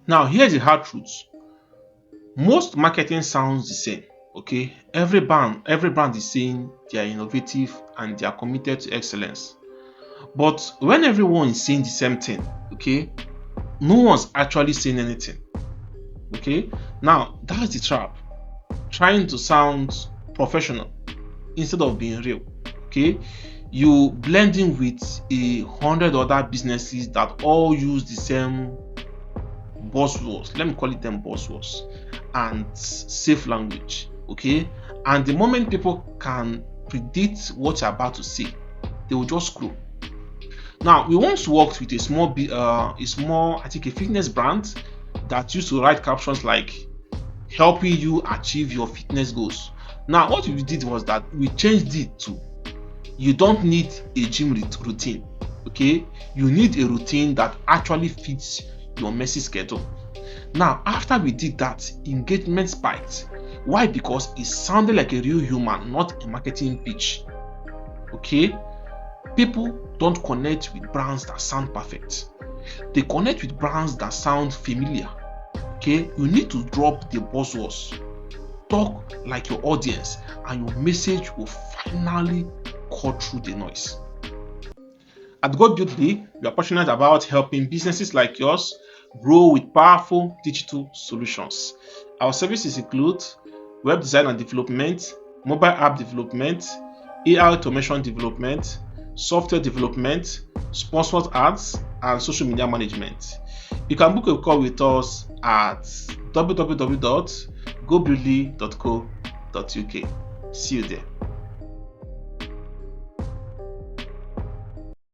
Now, here's the hard truth. Most marketing sounds the same. Okay, every brand is saying they are innovative and they are committed to excellence. But when everyone is saying the same thing, okay, no one's actually saying anything. Okay, now that's the trap. Trying to sound professional instead of being real. Okay, you blend in with 100 other businesses that all use the same buzzwords. Let me call it them buzzwords and safe language. Okay, and the moment people can predict what you're about to say, they will just scroll. Now, we once worked with a small, I think a fitness brand that used to write captions like helping you achieve your fitness goals. Now, what we did was that we changed it to you don't need a gym routine. Okay, you need a routine that actually fits your messy schedule. Now, after we did that, engagement spiked. Why? Because it sounded like a real human, not a marketing pitch. Okay, people don't connect with brands that sound perfect. They connect with brands that sound familiar. Okay, you need to drop the buzzwords, talk like your audience, and your message will finally cut through the noise. At Gobuildly, we are passionate about helping businesses like yours grow with powerful digital solutions. Our services include web design and development, mobile app development, AI automation development, software development, sponsored ads, and social media management. You can book a call with us at www.gobuildly.co.uk. See you there.